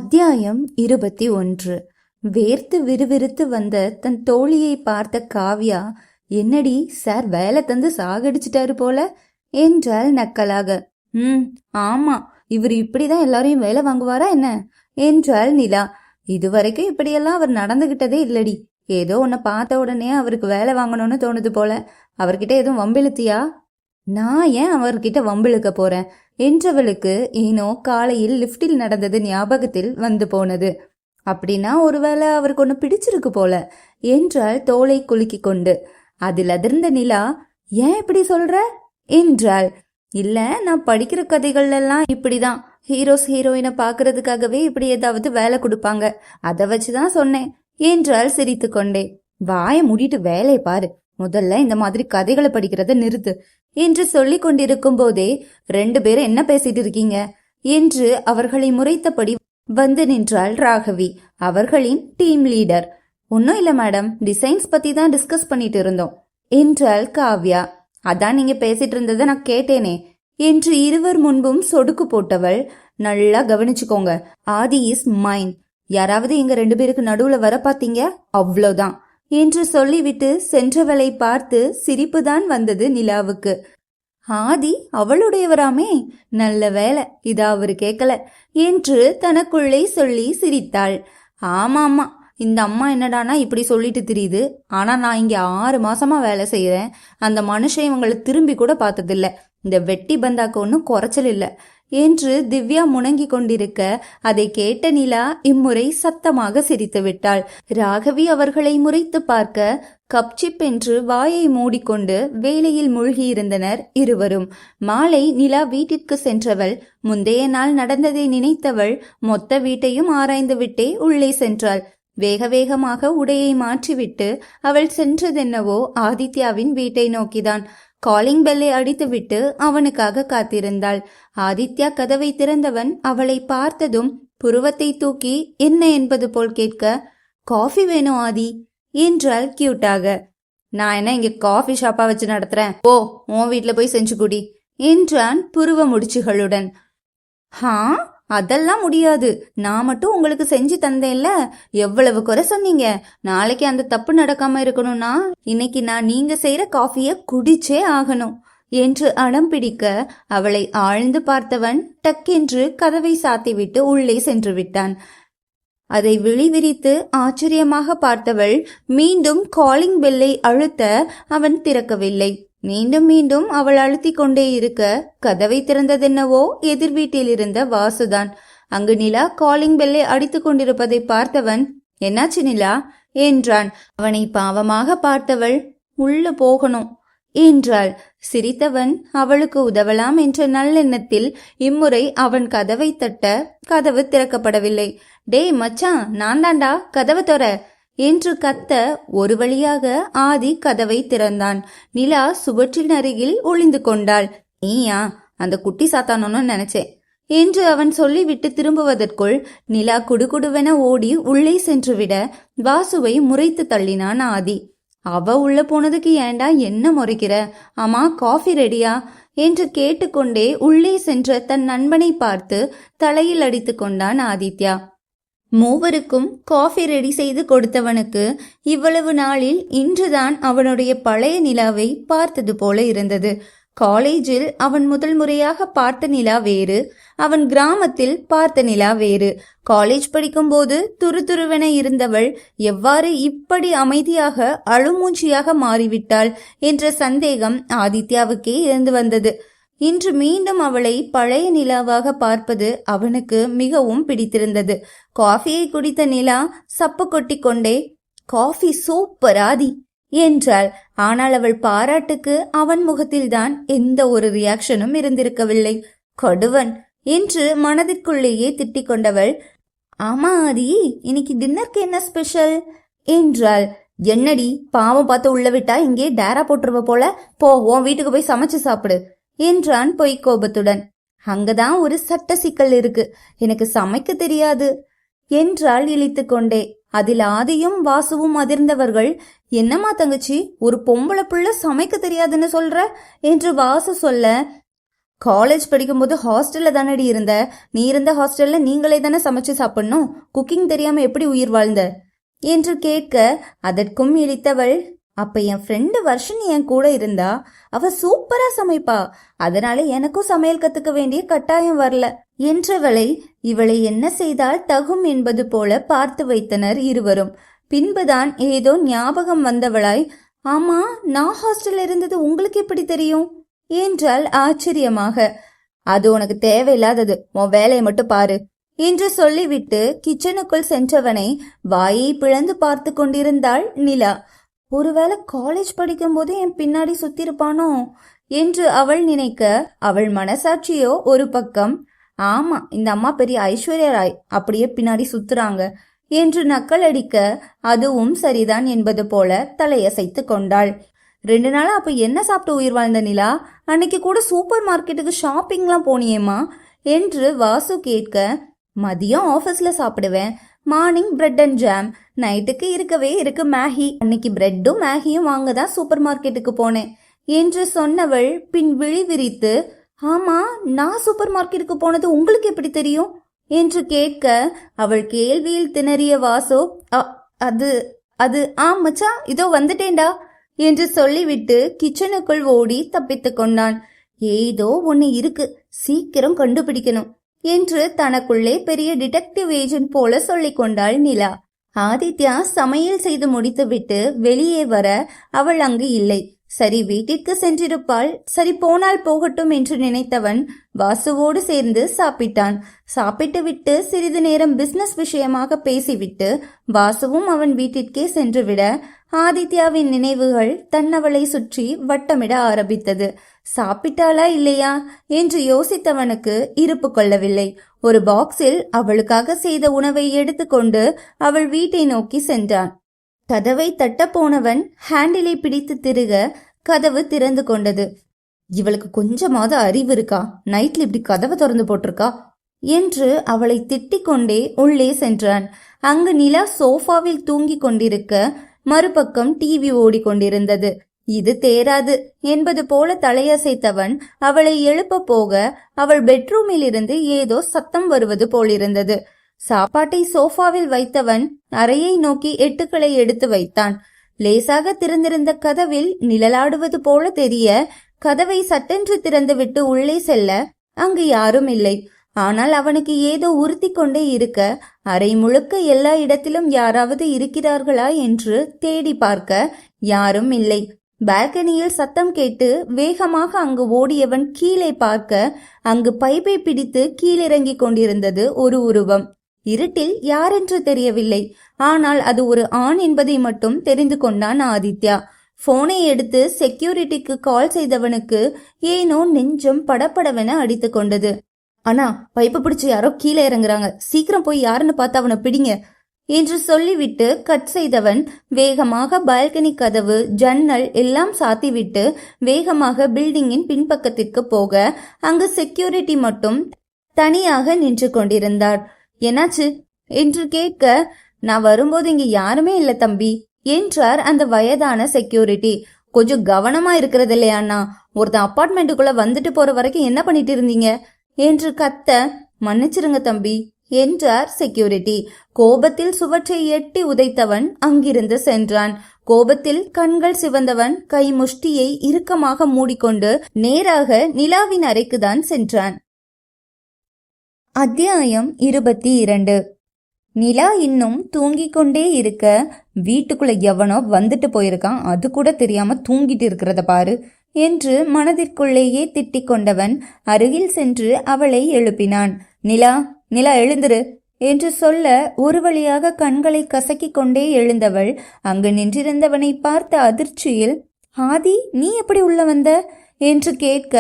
அத்தியாயம் 21. வேர்த்து விறுவிறுத்து வந்த தன் தோழியை பார்த்த காவ்யா, என்னடி சார் வேலை தந்து சாகடிச்சிட்டாரு போல என்றாள் நக்கலாக. ஆமா, இவர் இப்படிதான் எல்லாரையும் வேலை வாங்குவாரா என்ன என்றாள் நிலா. இதுவரைக்கும் இப்படியெல்லாம் அவர் நடந்துகிட்டதே இல்லடி. ஏதோ உன்னை பார்த்த உடனே அவருக்கு வேலை வாங்கணும்னு தோணுது போல. அவர்கிட்ட எதுவும் வம்பிழுத்தியா? நான் ஏன் அவர்கிட்ட வம்பிழுக்க போறேன் என்றவளுக்கு ஏனோ காலையில் லிப்டில் நடந்தது ஞாபகத்தில் வந்து போனது. அப்படின்னா ஒருவேளை அவருக்கு ஒன்று பிடிச்சிருக்கு போல என்றாள் தோளை குலுக்கி கொண்டு. அதில் அதிர்ந்த நிலா, ஏன் இப்படி சொல்ற என்றாள். இல்ல, நான் படிக்கிற கதைகள் எல்லாம் இப்படிதான். ஹீரோஸ் ஹீரோயினை பாக்குறதுக்காகவே இப்படி ஏதாவது வேலை கொடுப்பாங்க. அதை வச்சுதான் சொன்னேன் என்றாள் சிரித்து கொண்டே. வாயை மூடிட்டு வேலையை பாரு, முதல்ல இந்த மாதிரி கதைகளை படிக்கிறத நிறுத்து என்று சொல்லிக் கொண்டிருக்கும் போதே, 2 பேரும் என்ன பேசிட்டு இருக்கீங்க என்று அவர்களை முறைத்தபடி வந்து நின்றாள் ராகவி, அவர்களின் டீம் லீடர். ஒன்னும் இல்ல மேடம், டிசைன்ஸ் பத்தி தான் டிஸ்கஸ் பண்ணிட்டு இருந்தோம் என்றாள் காவ்யா. அதான் நீங்க பேசிட்டு இருந்ததை நான் கேட்டேனே என்று இருவர் முன்பும் சொடுக்கு போட்டவள், நல்லா கவனிச்சுக்கோங்க, ஆதி இஸ் மைன். யாராவது எங்க 2 பேருக்கு நடுவுல வர பாத்தீங்க, அவ்வளோதான் என்று சொல்லிவிட்டு சென்றவளை பார்த்து சிரிப்புதான் வந்தது நிலாவுக்கு. ஆதி அவளுடையவராமே, நல்ல வேலை இத அவரு கேட்கல என்று தனக்குள்ளே சொல்லி சிரித்தாள். ஆமாமா, இந்த அம்மா என்னடானா இப்படி சொல்லிட்டு தெரியுது. ஆனா நான் இங்க 6 மாசமா வேலை செய்யறேன். அந்த மனுஷன் இவங்களை திரும்பி கூட பார்த்ததில்ல. இந்த வெட்டி பந்தாக்கு ஒன்னும் குறைச்சல் இல்ல என்று திவ்யா முணங்கி கொண்டிருக்க, அதை கேட்ட நிலா இம்முறை சத்தமாக சிரித்து விட்டாள். ராகவி அவர்களை முறைத்து பார்க்க கப்சிப் என்று வாயை மூடிக்கொண்டு வேலையில் மூழ்கியிருந்தனர் இருவரும். மாலை நிலா வீட்டிற்கு சென்றவள் முந்தைய நாள் நடந்ததை நினைத்தவள் மொத்த வீட்டையும் ஆராய்ந்து விட்டே உள்ளே சென்றாள். வேக வேகமாக உடையை மாற்றிவிட்டு அவள் சென்றதென்னவோ ஆதித்யாவின் வீட்டை நோக்கிதான். காலிங் பெல்லை அடித்துவிட்டு அவனுக்காக காத்திருந்தாள். ஆதித்யா கதவை திறந்தவன் அவளை பார்த்ததும் புருவத்தை தூக்கி என்ன என்பது போல் கேட்க, காஃபி வேணும் ஆதி என்றாள் கியூட்டாக. நான் என்ன இங்க காஃபி ஷாப்பா வச்சு நடத்துறேன், ஓ உன் வீட்டுல போய் செஞ்சு குடி என்றான் புருவ முடிச்சுகளுடன். அதெல்லாம் முடியாது, நான் மட்டும் உங்களுக்கு செஞ்சு தந்தேன்ல, எவ்வளவு குறை சொன்னீங்க. நாளைக்கு அந்த தப்பு நடக்காம இருக்கணும்னா இன்னைக்கு நான் நீங்க செய்யற காஃபிய குடிச்சே ஆகணும் என்று அடம் பிடிக்க, அவளை ஆழ்ந்து பார்த்தவன் டக்கென்று கதவை சாத்திவிட்டு உள்ளே சென்று விட்டான். அதை விழிவிரித்து ஆச்சரியமாக பார்த்தவள் மீண்டும் காலிங் பெல்லை அழுத்த அவன் திறக்கவில்லை. மீண்டும் மீண்டும் அவள் அழுத்தி கொண்டே இருக்க, கதவை திறந்ததென்னவோ எதிர் வீட்டில் இருந்த வாசுதான். அங்கு நிலா காலிங் பெல்லை அடித்து கொண்டிருப்பதை பார்த்தவன், என்னாச்சு நிலா என்றான். அவனை பாவமாக பார்த்தவள், உள்ள போகணும் என்றாள். சிரித்தவன் அவளுக்கு உதவலாம் என்ற நல்லெண்ணத்தில் இம்முறை அவன் கதவை தட்ட, கதவு திறக்கப்படவில்லை. டேய் மச்சான், நான் தாண்டா, கதவு தொற என்று கத்த ஒரு வழியாக ஆதி கதவை திறந்தான். நிலா சுவற்றின் அருகில் ஒளிந்து கொண்டாள். நீயா? அந்த குட்டி சாத்தானோன்னு நினைச்சேன் என்று அவன் சொல்லிவிட்டு திரும்புவதற்குள் நிலா குடுகுடுவென ஓடி உள்ளே சென்றுவிட வாசுவை முறைத்து தள்ளினான் ஆதி. அவ உள்ள போனதுக்கு ஏண்டா என்ன முறைக்கிற? ஆமா, காஃபி ரெடியா என்று கேட்டுக்கொண்டே உள்ளே சென்ற தன் நண்பனை பார்த்து தலையில் அடித்து கொண்டான் ஆதித்யா. மூவருக்கும் காஃபி ரெடி செய்து கொடுத்தவனுக்கு இவ்வளவு நாளில் இன்றுதான் அவனுடைய பழைய நிலாவை பார்த்தது போல இருந்தது. காலேஜில் அவன் முதல் முறையாக பார்த்த நிலா வேறு, அவன் கிராமத்தில் பார்த்த நிலா வேறு. காலேஜ் படிக்கும்போது துருதுருவென இருந்தவள் எவ்வாறு இப்படி அமைதியாக அழுமூச்சியாக மாறிவிட்டாள் என்ற சந்தேகம் ஆதித்யாவுக்கே இருந்து வந்தது. இன்று மீண்டும் அவளை பழைய நிலாவாக பார்ப்பது அவனுக்கு மிகவும் பிடித்திருந்தது. காஃபியை குடித்த நிலா சப்பு கொட்டி கொண்டே, காஃபி சூப்பர் ஆதி என்றாள். ஆனால் அவள் பாராட்டுக்கு அவன் முகத்தில்தான் எந்த ஒரு ரியாக்ஷனும் இருந்திருக்கவில்லை. கொடுவன் என்று மனதிற்குள்ளேயே திட்டிக் கொண்டவள், ஆமா ஆதி, இன்னைக்கு டின்னருக்கு என்ன ஸ்பெஷல் என்றாள். என்னடி பாவம் பார்த்து உள்ள விட்டா இங்கே டேரா போட்டுருவ போல, போ உன் வீட்டுக்கு போய் சமைச்சு சாப்பிடு என்றான் பொய்க்கோபத்துடன். அங்கதான் ஒரு சட்ட சிக்கல் இருக்கு, எனக்கு சமைக்க தெரியாது என்றாள் இழித்து கொண்டே. அதில் ஆதியும் வாசுவும் அதிர்ந்தவர்கள், என்னம்மா தங்கச்சி, ஒரு பொம்பளை புள்ள சமைக்க தெரியாதுன்னு சொல்ற என்று வாசு சொல்ல, காலேஜ் படிக்கும்போது ஹாஸ்டல்ல தானடி இருந்த. நீ இருந்த ஹாஸ்டல்ல நீங்களே தானே சமைச்சு சாப்பிடணும். குக்கிங் தெரியாம எப்படி உயிர் வாழ்ந்த என்று கேட்க, அதற்கும் இழித்தவள், அப்ப என் ஃப்ரெண்டு வர்ஷினி என் கூட இருந்தா. அவ சூப்பரா சமைப்பா. அதனால எனக்கும் சமையல் கத்துக்க வேண்டிய கட்டாயம் வரல என்றவளை இவளை என்ன செய்தால் தகும் என்பது போல பார்த்து வைத்தனர் இருவரும். பின்புதான் ஏதோ ஞாபகம் வந்தவளாய், ஆமா, நான் ஹாஸ்டல்ல இருந்தது உங்களுக்கு எப்படி தெரியும் என்றாள் ஆச்சரியமாக. அது உனக்கு தேவையில்லாதது, உன் வேலையை மட்டும் பாரு என்று சொல்லிவிட்டு கிச்சனுக்குள் சென்றவனை வாயை பிளந்து பார்த்து கொண்டிருந்தாள் நிலா. ஒருவேளை காலேஜ் படிக்கும் போது என் பின்னாடி சுத்திருப்பானோ என்று அவள் நினைக்க, அவள் மனசாட்சியோ ஒரு பக்கம், ஆமா, இந்த அம்மா பெரிய ஐஸ்வர்யா ராய், அப்படியே பின்னாடி சுத்துறாங்க என்று நக்கல் அடிக்க, அதுவும் சரிதான் என்பது போல தலையசைத்து கொண்டாள். 2 நாளா அப்ப என்ன சாப்பிட்டு உயிர் வாழ்ந்த நிலா? அன்னைக்கு கூட சூப்பர் மார்க்கெட்டுக்கு ஷாப்பிங்லாம் போனியேம்மா என்று வாசு கேட்க, மதியம் ஆபீஸ்ல சாப்பிடுவேன், மார்னிங் பிரெட் அண்ட் ஜாம், நைட்டுக்கு இருக்கவே இருக்கு மேகி. அன்னைக்கு பிரெட்டும் மேகியும் வாங்க தான் சூப்பர் மார்க்கெட்டுக்கு போனேன் என்று சொன்னவள் பின் விழி விரித்து, ஆமா, நான் சூப்பர் மார்க்கெட்டுக்கு போனது உங்களுக்கு எப்படி தெரியும் என்று கேட்க, அவள் கேள்வியில் திணறிய வாசு, அது அது மச்சான், இதோ வந்துட்டேன்டா என்று சொல்லிவிட்டு கிச்சனுக்குள் ஓடி தப்பித்து கொண்டான். ஏதோ ஒன்னு இருக்கு, சீக்கிரம் கண்டுபிடிக்கணும் என்று தனக்குள்ளே பெரிய டிடெக்டிவ் ஏஜென்ட் போல சொல்லிக் கொண்டாள் நிலா. ஆதித்யா சமையல் செய்து முடித்துவிட்டு வெளியே வர அவள் அங்கு இல்லை. சரி, வீட்டிற்கு சென்றிருப்பாள், சரி போனால் போகட்டும் என்று நினைத்தவன் வாசுவோடு சேர்ந்து சாப்பிட்டான். சாப்பிட்டு விட்டு சிறிது நேரம் பிசினஸ் விஷயமாக பேசிவிட்டு வாசுவும் அவன் வீட்டிற்கே சென்றுவிட, ஆதித்யாவின் நினைவுகள் தன்னவளை சுற்றி வட்டமிட ஆரம்பித்தது. சாப்பிட்டாளா இல்லையா என்று யோசித்தவனுக்கு இருப்பு கொள்ளவில்லை. ஒரு பாக்ஸில் அவளுக்காக செய்த உணவை எடுத்துக்கொண்டு அவள் வீட்டை நோக்கி சென்றான். கதவை தட்ட போனவன் ஹேண்டிலை பிடித்து திருக கதவு திறந்து கொண்டது. இவளுக்கு கொஞ்சமாவது அறிவு இருக்கா? நைட்ல இப்படி கதவை திறந்து போட்டிருக்கா என்று அவளை திட்டிக் கொண்டே உள்ளே சென்றான். அங்கு நிலா சோஃபாவில் தூங்கி கொண்டிருக்க, மறுபக்கம் டிவி ஓடிக்கொண்டிருந்தது. இது தேராது என்பது போல தலையசைத்தவன் அவளை எழுப்ப போக, அவள் பெட்ரூமில் இருந்து ஏதோ சத்தம் வருவது போலிருந்தது. சாப்பாட்டை சோஃபாவில் வைத்தவன் அறையை நோக்கி எட்டுக்களை எடுத்து வைத்தான். லேசாக திறந்திருந்த கதவில் நிழலாடுவது போல தெரிய, கதவை சட்டென்று திறந்துவிட்டு உள்ளே செல்ல அங்கு யாரும் இல்லை. ஆனால் அவனுக்கு ஏதோ உறுத்தி கொண்டே இருக்க, அறை முழுக்க எல்லா இடத்திலும் யாராவது இருக்கிறார்களா என்று தேடி பார்க்க யாரும் இல்லை. பால்கனியில் சத்தம் கேட்டு வேகமாக அங்கு ஓடியவன் கீழே பார்க்க, அங்கு பைப்பை பிடித்து கீழிறங்கி கொண்டிருந்தது ஒரு உருவம். இருட்டில் யாரென்று தெரியவில்லை. ஆனால் அது ஒரு ஆண் என்பதை மட்டும் தெரிந்து கொண்டான் ஆதித்யா. போனை எடுத்து செக்யூரிட்டிக்கு கால் செய்தவனுக்கு ஏனோ நெஞ்சம் படபடவென அடித்து கொண்டது. அண்ணா, பைப்பை பிடிச்சு யாரோ கீழே இறங்குறாங்க, சீக்கிரம் போய் யாருன்னு பார்த்து அவனை பிடிங்க என்று சொல்லிவிட்டு கட் செய்தவன் வேகமாக பால்கனி கதவு, ஜன்னல் எல்லாம் சாத்திவிட்டு வேகமாக பில்டிங்கின் பின்பக்கத்திற்கு போக, அங்கு செக்யூரிட்டி மட்டும் தனியாக நின்று கொண்டிருந்தார். என்னாச்சு என்று கேட்க, நான் வரும்போது இங்க யாருமே இல்ல தம்பி என்றார் அந்த வயதான செக்யூரிட்டி. கொஞ்சம் கவனமா இருக்கிறது இல்லையாண்ணா? ஒருத்தன் அப்பார்ட்மெண்ட்டுக்குள்ள வந்துட்டு போற வரைக்கும் என்ன பண்ணிட்டு இருந்தீங்க என்று கத்த, மன்னிச்சிருங்க தம்பி என்றார் செக்யூரிட்டி. கோபத்தில் சுவற்றை எட்டி உதைத்தவன் அங்கிருந்து சென்றான். கோபத்தில் கண்கள் சிவந்தவன் கை முஷ்டியை இறுக்கமாக மூடிக்கொண்டு நேராக நிலாவின் அறைக்குதான் சென்றான். அத்தியாயம் 22. நிலா இன்னும் தூங்கிக் கொண்டே இருக்க, வீட்டுக்குள்ள எவனோ வந்துட்டு போயிருக்கான், அது கூட தெரியாம தூங்கிட்டு இருக்கிறத பாரு என்று மனதிற்குள்ளேயே திட்டிக் கொண்டவன் அருகில் சென்று அவளை எழுப்பினான். நிலா, நிலா எழுந்திரு என்று சொல்ல, ஒரு வழியாக கண்களை கசக்கிக் கொண்டே எழுந்தவள் அங்கு நின்றிருந்தவனை பார்த்த அதிர்ச்சியில், ஆதி, நீ எப்படி உள்ள வந்த என்று கேட்க,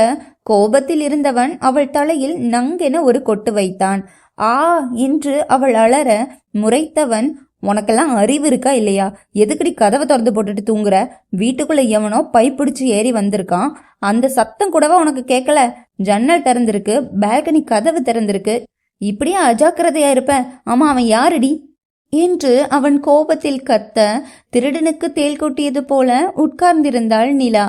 கோபத்தில் இருந்தவன் அவள் தலையில் நங்கென ஒரு கொட்டு வைத்தான். ஆ என்று அவள் அலற, முறைத்தவன், உனக்கெல்லாம் அறிவு இருக்கா இல்லையா? எதுக்கடி கதவை திறந்து போட்டுட்டு தூங்குற? வீட்டுக்குள்ள எவனோ பைப்பிடிச்சு ஏறி வந்திருக்கான், அந்த சத்தம் கூடவா உனக்கு கேட்கல? ஜன்னல் திறந்திருக்கு, பால்கனி கதவு திறந்திருக்கு, இப்படியே அஜாக்கிரதையா இருப்ப? ஆமா, அவன் யாருடி என்று அவன் கோபத்தில் கத்த, திருடனுக்கு தேல் கொட்டியது போல உட்கார்ந்திருந்தாள் நிலா.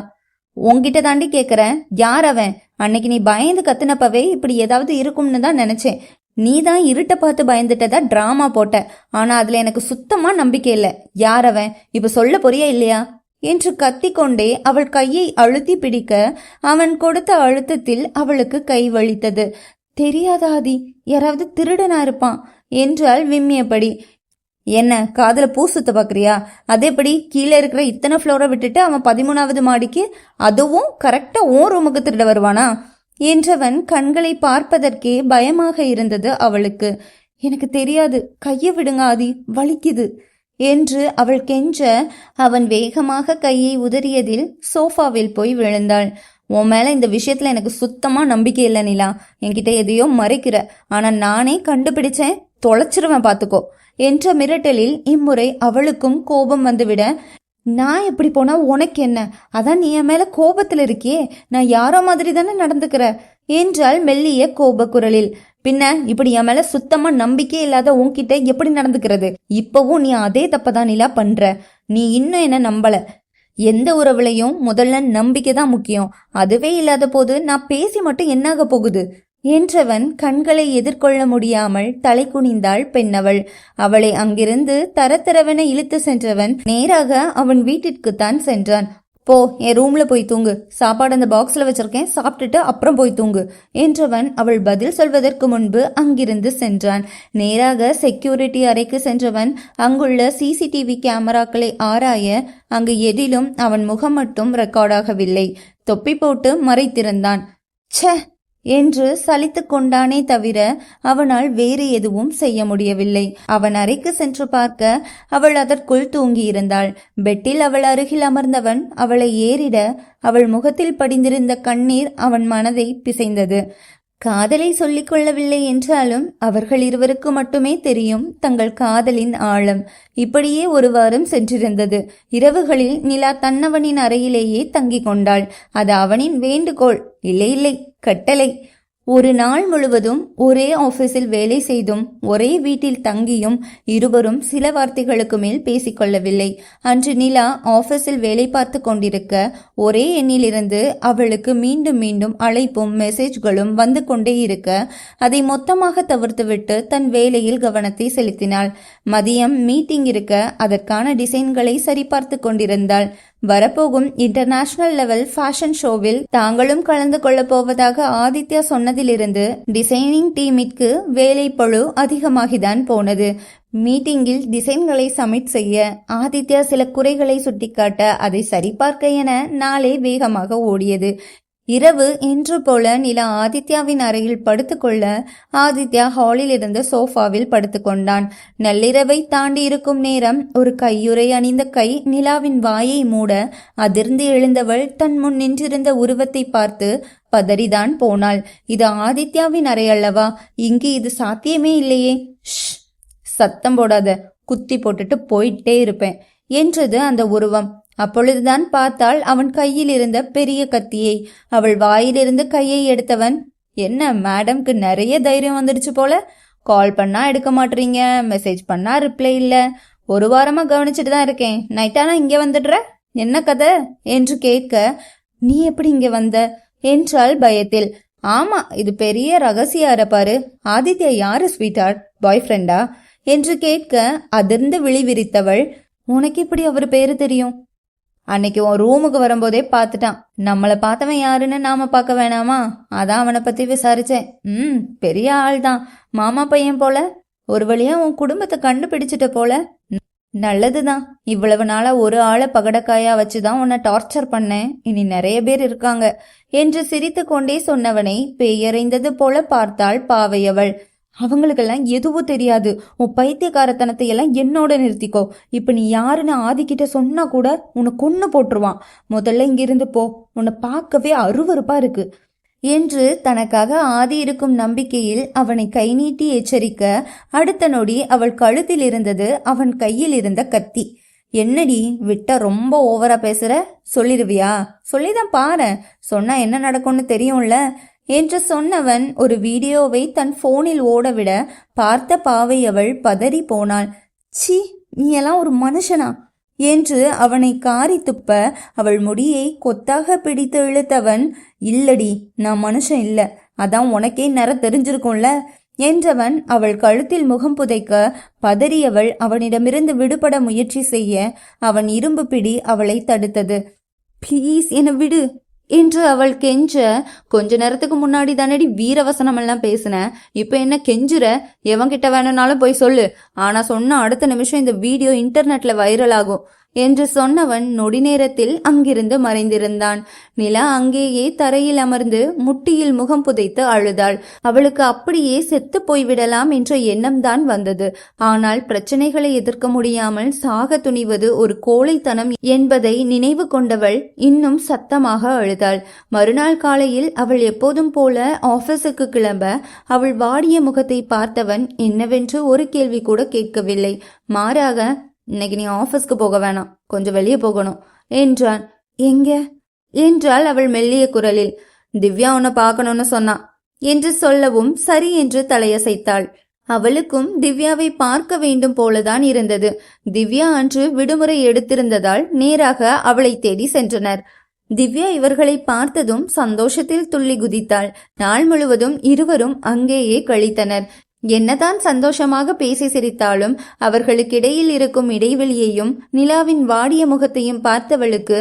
உன்கிட்ட தாண்டி கேக்குறேன், யார் அவன்? அன்னைக்கு நீ பயந்து கத்துனப்பவே இப்படி ஏதாவது இருக்கும்னு தான் நினைச்சேன். நீ தான் இருட்ட பார்த்து பயந்துட்டதா டிராமா போட்ட. ஆனா அதுல எனக்கு சுத்தமா நம்பிக்கை இல்ல. யார் அவன்? இப்ப சொல்ல போறியா இல்லையா என்று கத்திக்கொண்டே அவள் கையை அழுத்தி பிடிக்க அவன் கொடுத்த அழுத்தத்தில் அவளுக்கு கை வலித்தது. தெரியாத ஆதி, யாராவது திருடனா இருப்பான் என்றால் விம்மியபடி. என்ன காதல பூ சுத்த பாக்குறியா? அதேபடி கீழே இருக்கிற இத்தனை ஃப்ளோரை விட்டுட்டு அவன் 13வது மாடிக்கு, அதுவும் கரெக்டா ஓ ரூமுக்கு திருட வருவானா என்றவன் கண்களை பார்ப்பதற்கே பயமாக இருந்தது அவளுக்கு. எனக்கு தெரியாது, கையை விடுங்க ஆதி, வலிக்குது என்று அவள் கெஞ்ச அவன் வேகமாக கையை உதறியதில் சோஃபாவில் போய் விழுந்தாள். உன் மேல இந்த விஷயத்துல எனக்கு சுத்தமா நம்பிக்கை இல்லை நிலா. என்கிட்ட எதையோ மறைக்கிற. ஆனா நானே கண்டுபிடிச்சேன், தொலைச்சிருவேன் பாத்துக்கோ என்ற மிரட்டலில் இம்முறை அவளுக்கும் கோபம் வந்துவிட, நான் எப்படி போனா உனக்கு என்ன? அதான் நீ என் மேல கோபத்துல இருக்கியே, நான் யாரோ மாதிரி தானே நடந்துக்கிற என்றால் மெல்லிய கோப குரலில். பின்ன இப்படி என் மேல சுத்தமா நம்பிக்கை இல்லாத உன்கிட்ட எப்படி நடந்துக்கிறது? இப்பவும் நீ அதே தப்பதான் நிலா பண்ற. நீ இன்னும் என்ன நம்பல. எந்த உறவுலையும் முதல்ல நம்பிக்கை தான் முக்கியம். அதுவே இல்லாத போது நான் பேசி மட்டும் என்னாக போகுது என்றவன் கண்களை எதிர்கொள்ள முடியாமல் தலை குனிந்தாள் பெண்ணவள். அவளை அங்கிருந்து தரத்தரவென இழுத்து சென்றவன் நேராக அவன் வீட்டிற்குத்தான் சென்றான். போ, என் ரூம்ல போய் தூங்கு. சாப்பாடு அந்த பாக்ஸ்ல வச்சிருக்கேன், சாப்பிட்டுட்டு அப்புறம் போய் தூங்கு என்றவன் அவள் பதில் சொல்வதற்கு முன்பு அங்கிருந்து சென்றான். நேராக செக்யூரிட்டி அறைக்கு சென்றவன் அங்குள்ள சிசிடிவி கேமராக்களை ஆராய அங்கு எதிலும் அவன் முகம் மட்டும் ரெக்கார்டாகவில்லை. தொப்பி போட்டு மறைத்திருந்தான். ச்சே என்று சலித்து கொண்டானே தவிர அவனால் வேறு எதுவும் செய்ய முடியவில்லை. அவன் அறைக்கு சென்று பார்க்க அவள் அதற்குள் தூங்கியிருந்தாள். பெட்டில் அவள் அருகில் அமர்ந்தவன் அவளை ஏறிட அவள் முகத்தில் படிந்திருந்த கண்ணீர் அவன் மனதை பிசைந்தது. காதலை சொல்லிக் கொள்ளவில்லை என்றாலும் அவர்கள் இருவருக்கு மட்டுமே தெரியும் தங்கள் காதலின் ஆழம். இப்படியே ஒரு வாரம் சென்றிருந்தது. இரவுகளில் நிலா தன்னவனின் அறையிலேயே தங்கிக் கொண்டாள். அது அவனின் வேண்டுகோள், இல்லை இல்லை, கட்டளை. ஒரு நாள் முழுவதும் ஒரே ஆபீஸில் வேலை செய்தும் ஒரே வீட்டில் தங்கியும் இருவரும் சில வார்த்தைகளுக்கு மேல் பேசிக்கொள்ளவில்லை. அன்று நிலா ஆபீஸில் வேலை பார்த்து கொண்டிருக்க ஒரே எண்ணிலிருந்து அவளுக்கு மீண்டும் மீண்டும் அழைப்பும் மெசேஜ்களும் வந்து கொண்டே இருக்க அதை மொத்தமாக தவிர்த்துவிட்டு தன் வேலையில் கவனத்தை செலுத்தினாள். மதியம் மீட்டிங் இருக்க அதற்கான டிசைன்களை சரிபார்த்து கொண்டிருந்தாள். வரப்போகும் இன்டர்நேஷனல் லெவல் ஃபேஷன் ஷோவில் தாங்களும் கலந்து கொள்ளப் போவதாக ஆதித்யா சொன்னதிலிருந்து டிசைனிங் டீமிற்கு வேலை பளு அதிகமாகிதான் போனது. மீட்டிங்கில் டிசைன்களை சப்மிட் செய்ய, ஆதித்யா சில குறைகளை சுட்டிக்காட்ட, அதை சரிபார்க்க என நாளே வேகமாக ஓடியது. இரவு இன்று போல நிலா ஆதித்யாவின் அறையில் படுத்துக்கொள்ள ஆதித்யா ஹாலில் இருந்த சோஃபாவில் படுத்துக்கொண்டான். நள்ளிரவை தாண்டி இருக்கும் நேரம் ஒரு கையுறை அணிந்த கை நிலாவின் வாயை மூட அதிர்ந்து எழுந்தவள் தன் முன் நின்றிருந்த உருவத்தை பார்த்து பதறிதான் போனாள். இது ஆதித்யாவின் அறை அல்லவா? இங்கு இது சாத்தியமே இல்லையே. சத்தம் போடாத, குத்தி போட்டுட்டு போயிட்டே இருப்பேன் என்றது அந்த உருவம். அப்பொழுதுதான் பார்த்தாள் அவன் கையில் இருந்த பெரிய கத்தியை. அவள் வாயிலிருந்து கையை எடுத்தவன், என்ன மேடம்க்கு நிறைய தைரியம் வந்துடுச்சு போல. கால் பண்ணா எடுக்க மாட்டீங்க, மெசேஜ் பண்ணா ரிப்ளை இல்ல. ஒரு வாரமா கவனிச்சுட்டு தான் இருக்கேன். நைட்டானா இங்க வந்துடுற, என்ன கதை என்று கேட்க, நீ எப்படி இங்க வந்த என்றாள் பயத்தில். ஆமா, இது பெரிய ரகசிய பாரு. ஆதித்யா யாரு ஸ்வீட்டார்ட், பாய் ஃப்ரெண்டா என்று கேட்க அதிர்ந்து விழி விரித்தவள், உனக்கு இப்படி அவர் பேரு தெரியும்? அன்னைக்கு உன் ரூமுக்கு வரும்போதே பார்த்துட்டான். நம்மளை பார்த்தவன் யாருன்னு நாம பார்க்க வேணாமா? அதான் அவனை பத்தி விசாரிச்சேன். பெரிய ஆள் தான், மாமா பையன் போல. ஒரு வழியா உன் குடும்பத்தை கண்டுபிடிச்சிட்ட போல. நல்லதுதான். இவ்வளவு நாளா ஒரு ஆளை பகடக்காயா வச்சுதான் உன்னை டார்ச்சர் பண்ணேன். இனி நிறைய பேர் இருக்காங்க என்று சிரித்து கொண்டே சொன்னவனை பேயறைந்தது போல பார்த்தாள் பாவையவள். அவங்களுக்கெல்லாம் எதுவும் தெரியாது. உன் பைத்தியக்காரத்தனத்தை எல்லாம் என்னோட நிறுத்திக்கோ. இப்ப நீ யாருன்னு ஆதிக்கிட்ட சொன்னா கூட உன்னை கொன்னு போட்டுருவான். முதல்ல இங்கிருந்து போ, உன்னை பார்க்கவே அருவருப்பா இருக்கு என்று தனக்காக ஆதி இருக்கும் நம்பிக்கையில் அவனை கை நீட்டி எச்சரிக்க, அடுத்த நொடி அவள் கழுத்தில் இருந்தது அவன் கையில் இருந்த கத்தி. என்னடி விட்டா ரொம்ப ஓவரா பேசுற? சொல்லிடுவியா? சொல்லிதான் பாரு, சொன்னா என்ன நடக்கும்னு தெரியும்ல என்று சொன்னவன் ஒரு வீடியோவை தன் போனில் ஓடவிட பார்த்த பாவை அவள் பதறி போனாள். சி, நீ எல்லாம் ஒரு மனுஷனா என்று அவனை காரி துப்ப அவள் முடியை கொத்தாக பிடித்து இழுத்தவன், இல்லடி, நான் மனுஷன் இல்ல, அதான் உனக்கே நேரம் தெரிஞ்சிருக்கும்ல என்றவன் அவள் கழுத்தில் முகம் புதைக்க பதறியவள் அவனிடமிருந்து விடுபட முயற்சி செய்ய அவன் இரும்பு பிடி அவளை தடுத்தது. ப்ளீஸ் என விடு என்று அவள் கெஞ்ச, கொஞ்ச நேரத்துக்கு முன்னாடி தானடி வீரவசனம் எல்லாம் பேசின, இப்ப என்ன கெஞ்சுற? எவன்கிட்ட வேணும்னாலும் போய் சொல்லு, ஆனா சொன்ன அடுத்த நிமிஷம் இந்த வீடியோ இன்டர்நெட்ல வைரல் ஆகும் என்று சொன்னவன் நொடி நேரத்தில் அங்கிருந்து மறைந்திருந்தான். நிலா அங்கேயே தரையில் அமர்ந்து முட்டியில் முகம் புதைத்து அழுதாள். அவளுக்கு அப்படியே செத்து போய்விடலாம் என்ற எண்ணம் தான் வந்தது. ஆனால் பிரச்சனைகளை எதிர்க்க முடியாமல் சாக துணிவது ஒரு கோழைத்தனம் என்பதை நினைவு கொண்டவள் இன்னும் சத்தமாக அழுதாள். மறுநாள் காலையில் அவள் எப்போதும் போல ஆபீஸுக்கு கிளம்ப அவள் வாடிய முகத்தை பார்த்தவன் என்னவென்று ஒரு கேள்வி கூட கேட்கவில்லை. மாறாக, இன்னைக்கு நீ ஆபீஸ்க்கு போக வேணாம், கொஞ்சம் வெளியே போகணும் என்றான். எங்க என்றாள் அவள் மெல்லிய குரலில். திவ்யா உன்னை பார்க்கணும்னு சொன்னா என்று சொல்லவும் சரி என்று தலையசைத்தாள். அவளுக்கும் திவ்யாவை பார்க்க வேண்டும் போலதான் இருந்தது. திவ்யா அன்று விடுமுறை எடுத்திருந்ததால் நேராக அவளை தேடி சென்றனர். திவ்யா இவர்களை பார்த்ததும் சந்தோஷத்தில் துள்ளி குதித்தாள். நாள் முழுவதும் இருவரும் அங்கேயே கழித்தனர். என்னதான் சந்தோஷமாக பேசி சிரித்தாலும் அவர்களுக்கிடையில் இருக்கும் இடைவெளியையும் நிலாவின் வாடிய முகத்தையும் பார்த்தவளுக்கு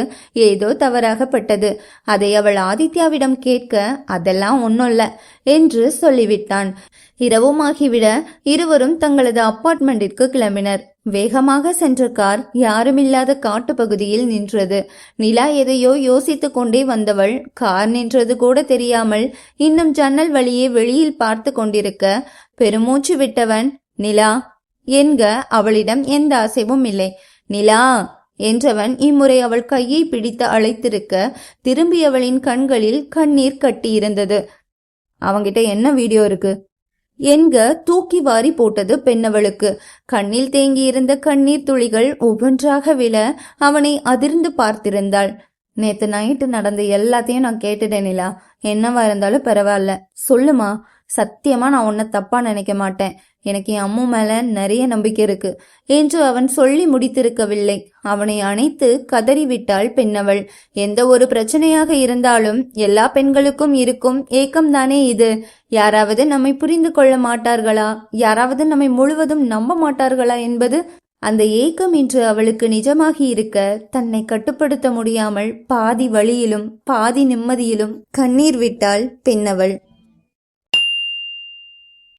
ஏதோ தவறாகப்பட்டது. அதை அவள் ஆதித்யாவிடம் கேட்க, அதெல்லாம் ஒன்னும்ல என்று சொல்லிவிட்டான். இரவுமாகிவிட இருவரும் தங்களது அப்பார்ட்மெண்டிற்கு கிளம்பினர். வேகமாக சென்ற கார் யாருமில்லாத காட்டு பகுதியில் நின்றது. நிலா எதையோ யோசித்து கொண்டே வந்தவள் கார் நின்றது கூட தெரியாமல் இன்னும் ஜன்னல் வழியே வெளியில் பார்த்து கொண்டிருக்க பெருமூச்சு விட்டவன், நிலா என்க அவளிடம் எந்த அசைவும் இல்லை. நிலா என்றவன் இம்முறை அவள் கையை பிடித்து அழைத்திருக்க திரும்பியவளின் கண்களில் கண்ணீர் கட்டியிருந்தது. அவங்கிட்ட என்ன வீடியோ இருக்கு என்க தூக்கி வாரி போட்டது பெண்ணவளுக்கு. கண்ணில் தேங்கியிருந்த கண்ணீர் துளிகள் ஒவ்வொன்றாக விழ அவனை அதிர்ந்து பார்த்திருந்தாள். நேத்து நைட்டு நடந்த எல்லாத்தையும் நான் கேட்டுட்டேன் நிலா, என்னவா இருந்தாலும் பரவாயில்ல, சொல்லுமா, சத்தியமா நான் உன்னை தப்பா நினைக்க மாட்டேன், எனக்கு என் அம்மு மேல நிறைய நம்பிக்கை இருக்கு என்று அவன் சொல்லி முடித்திருக்கவில்லை. அவனை அணைத்து கதறிவிட்டாள் பெண்ணவள். எந்த ஒரு பிரச்சனையாக இருந்தாலும் எல்லா பெண்களுக்கும் இருக்கும் ஏக்கம்தானே இது. யாராவது நம்மை புரிந்து கொள்ள மாட்டார்களா, யாராவது நம்மை முழுவதும் நம்ப மாட்டார்களா என்பது. அந்த ஏக்கம் இன்று அவளுக்கு நிஜமாகி இருக்க தன்னை கட்டுப்படுத்த முடியாமல் பாதி வழியிலும் பாதி நிம்மதியிலும் கண்ணீர் விட்டாள் பெண்ணவள்.